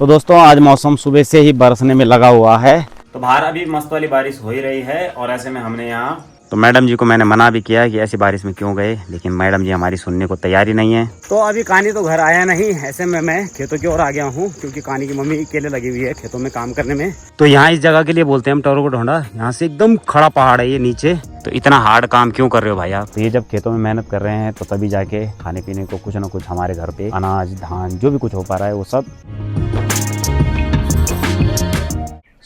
तो दोस्तों आज मौसम सुबह से ही बरसने में लगा हुआ है। तो बाहर अभी मस्त वाली बारिश हो ही रही है और ऐसे में हमने यहाँ तो मैडम जी को मैंने मना भी किया कि ऐसी बारिश में क्यों गए, लेकिन मैडम जी हमारी सुनने को तैयार ही नहीं है। तो अभी कहानी तो घर आया नहीं, ऐसे में मैं खेतों की ओर आ गया हूँ क्योंकि कहानी की मम्मी अकेले लगी हुई है खेतों में काम करने में। तो यहाँ इस जगह के लिए बोलते हैं हम टोरो को ढोंडा। यहाँ से एकदम खड़ा पहाड़ है ये नीचे। तो इतना हार्ड काम क्यों कर रहे हो भाई आप? तो ये जब खेतों में मेहनत कर रहे हैं तो तभी जाके खाने पीने को कुछ ना कुछ हमारे घर पे अनाज धान जो भी कुछ हो पा रहा है वो सब।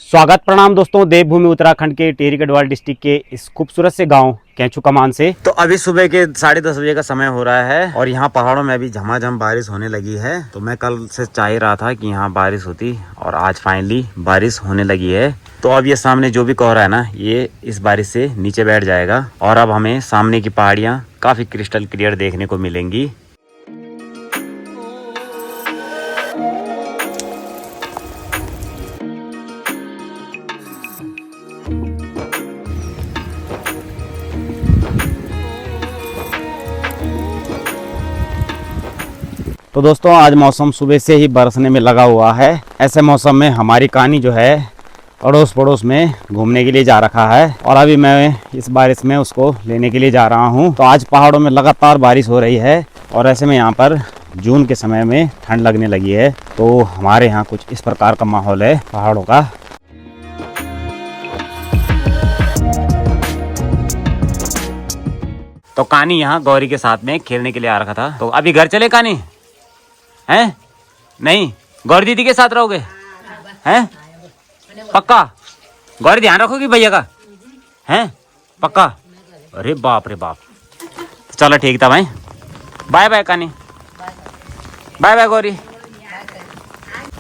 स्वागत प्रणाम दोस्तों, देवभूमि उत्तराखंड के टिहरी गढ़वाल डिस्ट्रिक्ट के इस खूबसूरत से गांव कैंचू कमान से। तो अभी सुबह के 10:30 बजे का समय हो रहा है और यहाँ पहाड़ों में अभी झमाझम बारिश होने लगी है। तो मैं कल से चाह ही रहा था कि यहाँ बारिश होती और आज फाइनली बारिश होने लगी है। तो अब ये सामने जो भी कोहरा है ना, ये इस बारिश से नीचे बैठ जाएगा और अब हमें सामने की पहाड़ियाँ काफी क्रिस्टल क्लियर देखने को मिलेंगी। तो दोस्तों आज मौसम सुबह से ही बरसने में लगा हुआ है। ऐसे मौसम में हमारी कहानी जो है अड़ोस पड़ोस में घूमने के लिए जा रखा है और अभी मैं इस बारिश में उसको लेने के लिए जा रहा हूं। तो आज पहाड़ों में लगातार बारिश हो रही है और ऐसे में यहाँ पर जून के समय में ठंड लगने लगी है। तो हमारे यहाँ कुछ इस प्रकार का माहौल है पहाड़ों का। तो कहानी यहाँ गौरी के साथ में खेलने के लिए आ रखा था। तो अभी घर चले कहानी हैं? नहीं, गौरी दीदी के साथ रहोगे हैं? पक्का? गौरी ध्यान रखोगी भैया का हैं? पक्का? अरे बाप रे बाप। चलो ठीक था भाई, बाय बाय कानी, बाय बाय गौरी।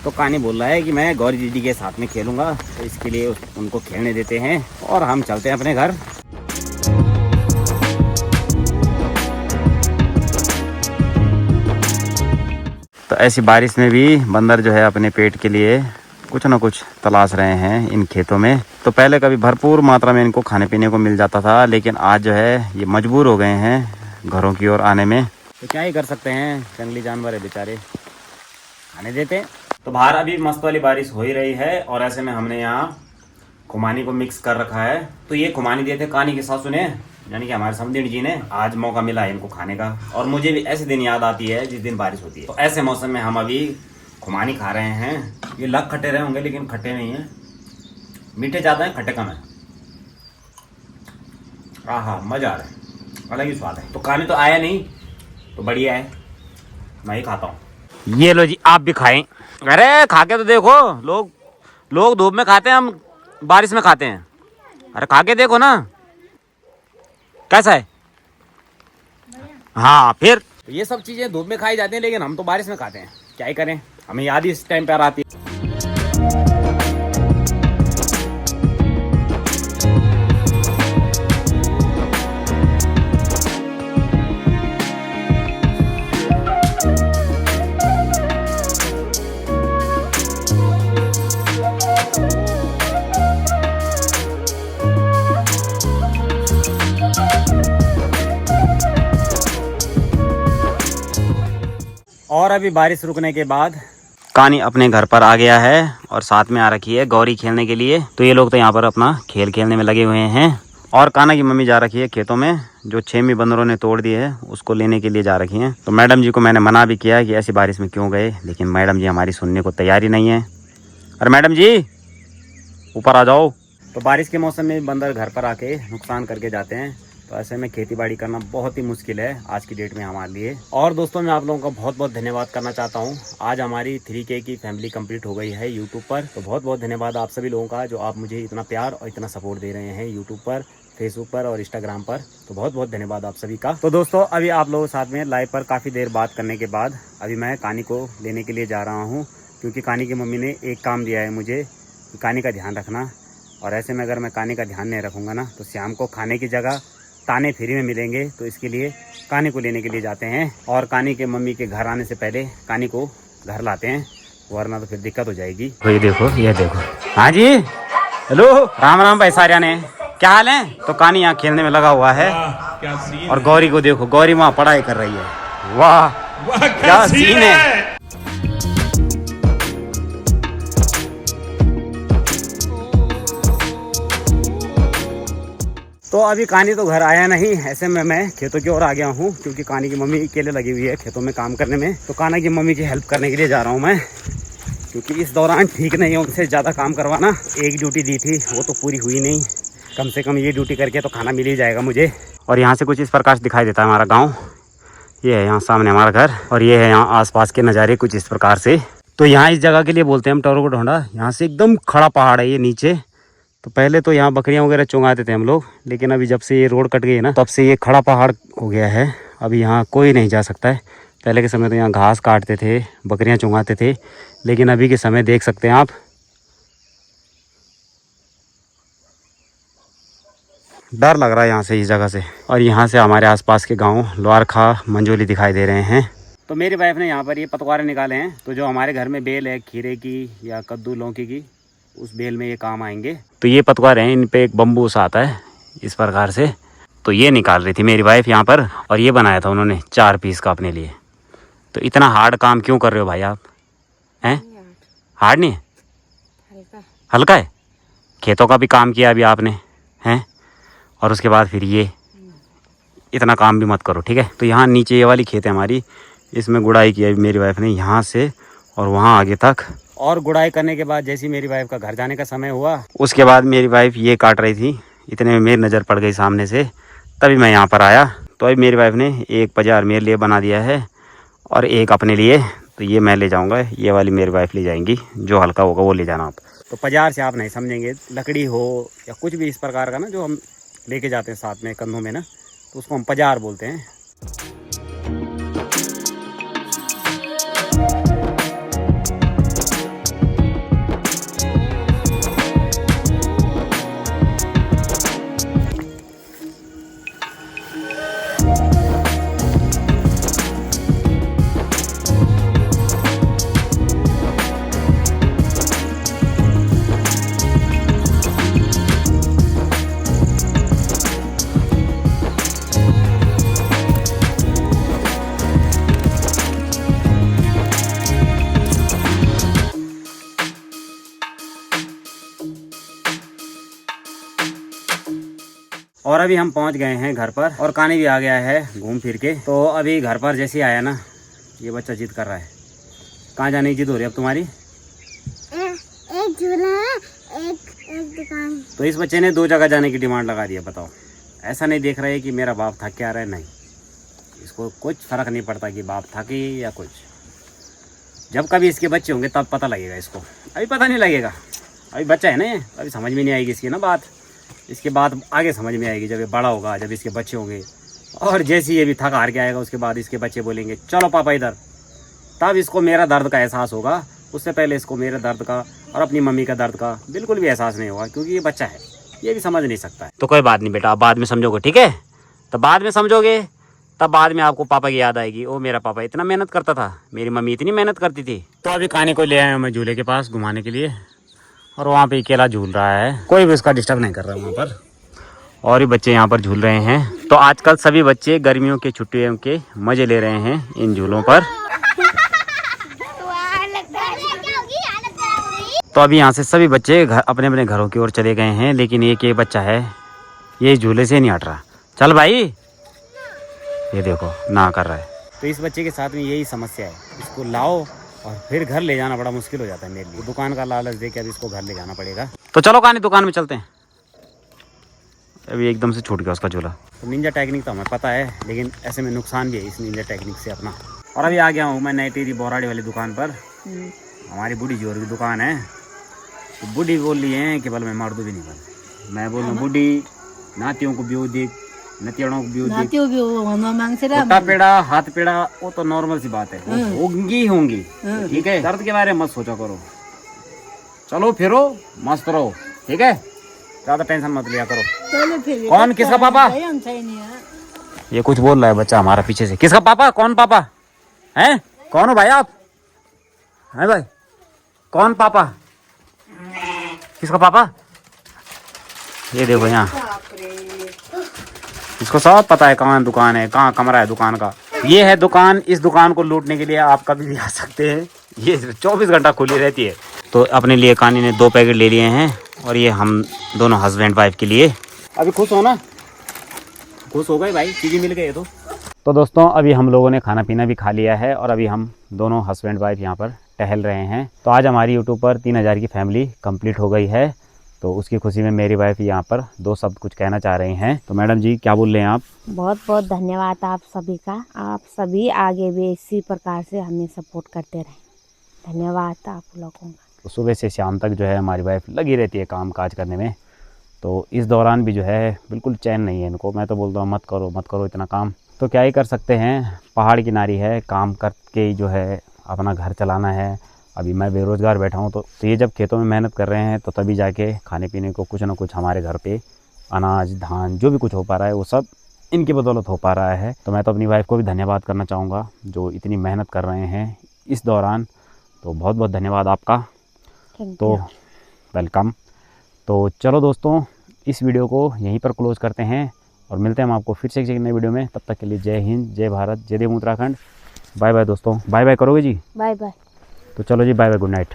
तो कानी बोल रहा है कि मैं गौरी दीदी के साथ में खेलूंगा, तो इसके लिए उनको खेलने देते हैं और हम चलते हैं अपने घर। तो ऐसी बारिश में भी बंदर जो है अपने पेट के लिए कुछ ना कुछ तलाश रहे हैं इन खेतों में। तो पहले कभी भरपूर मात्रा में इनको खाने पीने को मिल जाता था, लेकिन आज जो है ये मजबूर हो गए हैं घरों की ओर आने में। तो क्या ही कर सकते हैं, जंगली जानवर है बेचारे, खाने देते हैं। तो बाहर अभी मस्त वाली बारिश हो ही रही है और ऐसे में हमने यहाँ खुमानी को मिक्स कर रखा है। तो ये खुमानी दिए थे कहानी के सासू ने, यानी कि हमारे समधिन जी ने। आज मौका मिला है इनको खाने का और मुझे भी ऐसे दिन याद आती है जिस दिन बारिश होती है। तो ऐसे मौसम में हम अभी खुमानी खा रहे हैं। ये लग खट्टे रहे होंगे लेकिन खट्टे नहीं है, मीठे ज़्यादा हैं खट्टे कम है। आहा मज़ा आ रहा है, अलग ही स्वाद है। तो खाने तो आया नहीं तो बढ़िया है, मैं ही खाता हूँ। ये लो जी, आप भी खाएं। अरे खा के तो देखो, लोग धूप में खाते हैं, हम बारिश में खाते हैं। अरे खा के देखो ना कैसा है। हाँ फिर ये सब चीजें धूप में खाई जाती हैं लेकिन हम तो बारिश में खाते हैं, क्या ही करें, हमें याद ही इस टाइम पर आती है। और अभी बारिश रुकने के बाद कानी अपने घर पर आ गया है और साथ में आ रखी है गौरी खेलने के लिए। तो ये लोग तो यहाँ पर अपना खेल खेलने में लगे हुए हैं और काना की मम्मी जा रखी है खेतों में, जो 6वीं बंदरों ने तोड़ दी है उसको लेने के लिए जा रखी है। तो मैडम जी को मैंने मना भी किया कि ऐसी बारिश में क्यों गए, लेकिन मैडम जी हमारी सुनने को तैयार ही नहीं है। अरे मैडम जी ऊपर आ जाओ। तो बारिश के मौसम में बंदर घर पर आके नुकसान करके जाते हैं। तो ऐसे में खेती बाड़ी करना बहुत ही मुश्किल है आज की डेट में हमारे लिए। और दोस्तों मैं आप लोगों का बहुत बहुत धन्यवाद करना चाहता हूं। आज हमारी 3K की फैमिली कंप्लीट हो गई है यूट्यूब पर। तो बहुत बहुत धन्यवाद आप सभी लोगों का, जो आप मुझे इतना प्यार और इतना सपोर्ट दे रहे हैं यूट्यूब पर, फेसबुक पर और इंस्टाग्राम पर। तो बहुत बहुत धन्यवाद आप सभी का। तो दोस्तों अभी आप लोगों के साथ में लाइव पर काफ़ी देर बात करने के बाद अभी मैं कानी को लेने के लिए जा रहा हूँ, क्योंकि कानी की मम्मी ने एक काम दिया है मुझे, कानी का ध्यान रखना। और ऐसे में अगर मैं कानी का ध्यान नहीं रखूँगा ना तो शाम को खाने की जगह ताने फ्री में मिलेंगे। तो इसके लिए कानी को लेने के लिए जाते हैं और कानी के मम्मी के घर आने से पहले कानी को घर लाते हैं, वरना तो फिर दिक्कत हो जाएगी। तो ये देखो। हाँ जी, हेलो, राम राम भाई सारिया ने, क्या हाल है? तो कानी यहाँ खेलने में लगा हुआ है और गौरी को देखो, गौरी वहाँ पढ़ाई कर रही है। वाह क्या सीन है। तो अभी कानी तो घर आया नहीं, ऐसे में मैं खेतों की ओर आ गया हूँ क्योंकि कानी की मम्मी अकेले लगी हुई है खेतों में काम करने में। तो काना की मम्मी की हेल्प करने के लिए जा रहा हूँ मैं, क्योंकि इस दौरान ठीक नहीं है उनसे ज़्यादा काम करवाना। एक ड्यूटी दी थी वो तो पूरी हुई नहीं, कम से कम ये ड्यूटी करके तो खाना मिल ही जाएगा मुझे। और यहाँ से कुछ इस प्रकार से दिखाई देता है हमारा गाँव। ये है यहाँ सामने हमारा घर और ये है यहाँ आसपास के नज़ारे कुछ इस प्रकार से। तो यहाँ इस जगह के लिए बोलते हैं हम टोरो को ढोंडा। यहाँ से एकदम खड़ा पहाड़ है ये नीचे। तो पहले तो यहाँ बकरियाँ वगैरह चुंगाते थे हम लोग, लेकिन अभी जब से ये रोड कट गई है ना तब से ये खड़ा पहाड़ हो गया है। अभी यहाँ कोई नहीं जा सकता है। पहले के समय तो यहाँ घास काटते थे, बकरियाँ चुंगाते थे, लेकिन अभी के समय देख सकते हैं आप, डर लग रहा है यहाँ से, इस जगह से। और यहाँ से हमारे आसपास के गांव लोहारखा, मंजोली दिखाई दे रहे हैं। तो मेरी वाइफ ने यहाँ पर ये पतवारे निकाले हैं, तो जो हमारे घर में बेल है खीरे की या कद्दू लौकी की, उस बेल में ये काम आएंगे। तो ये पतवारे हैं, इन पे एक बम्बूस आता है इस प्रकार से। तो ये निकाल रही थी मेरी वाइफ यहाँ पर, और ये बनाया था उन्होंने 4 पीस का अपने लिए। तो इतना हार्ड काम क्यों कर रहे हो भाई आप? हैं? हार्ड नहीं है, हल्का है। खेतों का भी काम किया अभी आपने, हैं? और उसके बाद फिर ये इतना काम भी मत करो, ठीक है। तो यहाँ नीचे ये वाली खेत है हमारी, इसमें गुड़ाई की अभी मेरी वाइफ ने यहाँ से और वहाँ आगे तक। और गुड़ाई करने के बाद जैसे मेरी वाइफ का घर जाने का समय हुआ, उसके बाद मेरी वाइफ ये काट रही थी, इतने में मेरी नज़र पड़ गई सामने से, तभी मैं यहाँ पर आया। तो अभी मेरी वाइफ ने एक बाजार मेरे लिए बना दिया है और एक अपने लिए। तो ये मैं ले जाऊँगा, ये वाली मेरी वाइफ ले जाएंगी, जो हल्का होगा वो ले जाना आप। तो बाजार से आप नहीं समझेंगे, लकड़ी हो या कुछ भी इस प्रकार का ना जो हम लेके जाते हैं साथ में कंधों में ना, तो उसको हम पजार बोलते हैं। और अभी हम पहुंच गए हैं घर पर, और कानी भी आ गया है घूम फिर के। तो अभी घर पर जैसे आया ना, ये बच्चा जिद कर रहा है। कहाँ जाने की जिद हो रही है अब तुम्हारी? एक झूला है, एक दुकान। तो इस बच्चे ने 2 जगह जाने की डिमांड लगा दी है। बताओ, ऐसा नहीं देख रहा है कि मेरा बाप थक के आ रहा है, नहीं, इसको कुछ फर्क नहीं पड़ता कि बाप थके या कुछ। जब कभी इसके बच्चे होंगे तब पता लगेगा इसको, अभी पता नहीं लगेगा। अभी बच्चा है ना ये, अभी समझ में नहीं आएगी इसकी ना बात। इसके बाद आगे समझ में आएगी जब ये बड़ा होगा, जब इसके बच्चे होंगे। और जैसे ये भी थक हार के आएगा, उसके बाद इसके बच्चे बोलेंगे चलो पापा इधर, तब इसको मेरा दर्द का एहसास होगा। उससे पहले इसको मेरे दर्द का और अपनी मम्मी का दर्द का बिल्कुल भी एहसास नहीं होगा, क्योंकि ये बच्चा है, ये भी समझ नहीं सकता है। तो कोई बात नहीं बेटा, आप बाद में समझोगे, ठीक है। तो बाद में समझोगे, तब बाद में आपको पापा की याद आएगी, ओ मेरा पापा इतना मेहनत करता था, मेरी मम्मी इतनी मेहनत करती थी। तो अभी कानी को ले आया हूँ मैं झूले के पास घुमाने के लिए, और वहाँ पे अकेला झूल रहा है, कोई भी उसका डिस्टर्ब नहीं कर रहा है वहाँ पर। और भी बच्चे यहाँ पर झूल रहे हैं। तो आजकल सभी बच्चे गर्मियों के छुट्टियों के मज़े ले रहे हैं इन झूलों पर। तो अभी यहाँ से सभी बच्चे अपने अपने घरों की ओर चले गए हैं, लेकिन एक बच्चा है, ये झूले से नहीं हट रहा। चल भाई, ये देखो ना कर रहा है। तो इस बच्चे के साथ में यही समस्या है, इसको लाओ और फिर घर ले जाना बड़ा मुश्किल हो जाता है मेरे लिए। दुकान का लालच दे के अभी इसको घर ले जाना पड़ेगा। तो चलो कहानी दुकान में चलते हैं। अभी एकदम से छूट गया उसका झूला। तो निंजा टेक्निक तो हमें पता है, लेकिन ऐसे में नुकसान भी है इस निंजा टेक्निक से अपना। और अभी आ गया हूँ मैं नई टेरी बोराड़ी वाली दुकान पर। हमारी बूढ़ी जोर की दुकान है। तो बूढ़ी बोल रही है कि बल मैं मर्दू भी नहीं बन। मैं बोल रहा हूँ बूढ़ी नातियों को भी दिख, नतियाड़ों को भी पेड़ा हाथ पेड़ा, वो तो नॉर्मल सी बात है, होंगी। ठीक है, दर्द के बारे में मत सोचा करो, चलो फिरो मस्त रहो, ठीक है, ज्यादा टेंशन मत लिया करो। कौन किसका पापा? ये कुछ बोल रहा है बच्चा हमारा पीछे से, किसका पापा? कौन पापा है? कौन हो भाई आप? है भाई कौन पापा? किसका पापा? ये देखो यहाँ, इसको सब पता है कहाँ दुकान है, कहाँ कमरा है दुकान का। ये है दुकान। इस दुकान को लूटने के लिए आप कभी भी आ सकते हैं, ये 24 घंटा खुली रहती है। तो अपने लिए कानी ने 2 पैकेट ले लिए हैं, और ये हम दोनों हस्बैंड वाइफ के लिए। अभी खुश हो ना? खुश हो गए भाई, चीज़ें मिल गई तो दोस्तों अभी हम लोगों ने खाना पीना भी खा लिया है और अभी हम दोनों हस्बैंड वाइफ यहाँ पर टहल रहे हैं। तो आज हमारी यूट्यूब पर 3000 की फैमिली कंप्लीट हो गई है। तो उसकी खुशी में मेरी वाइफ यहाँ पर 2 शब्द कुछ कहना चाह रही हैं। तो मैडम जी क्या बोल रहे हैं आप? बहुत बहुत धन्यवाद आप सभी का। आप सभी आगे भी इसी प्रकार से हमें सपोर्ट करते रहें। धन्यवाद आप लोगों का। तो सुबह से शाम तक जो है हमारी वाइफ लगी रहती है काम काज करने में। तो इस दौरान भी जो है बिल्कुल चैन नहीं है इनको। मैं तो बोलता हूँ मत करो इतना काम। तो क्या ही कर सकते हैं, पहाड़ की नारी है, काम करके ही जो है अपना घर चलाना है। अभी मैं बेरोज़गार बैठा हूँ तो ये जब खेतों में मेहनत कर रहे हैं तो तभी जाके खाने पीने को कुछ ना कुछ हमारे घर पे अनाज धान जो भी कुछ हो पा रहा है वो सब इनकी बदौलत हो पा रहा है। तो मैं तो अपनी वाइफ को भी धन्यवाद करना चाहूँगा जो इतनी मेहनत कर रहे हैं इस दौरान। तो बहुत बहुत धन्यवाद आपका। तो वेलकम। तो चलो दोस्तों इस वीडियो को यहीं पर क्लोज़ करते हैं और मिलते हैं हम आपको फिर से एक नई वीडियो में। तब तक के लिए जय हिंद, जय भारत, जय देव उत्तराखंड। बाय बाय दोस्तों। बाय बाय करोगे जी? Bye bye. तो चलो जी, बाय बाय, गुड नाइट।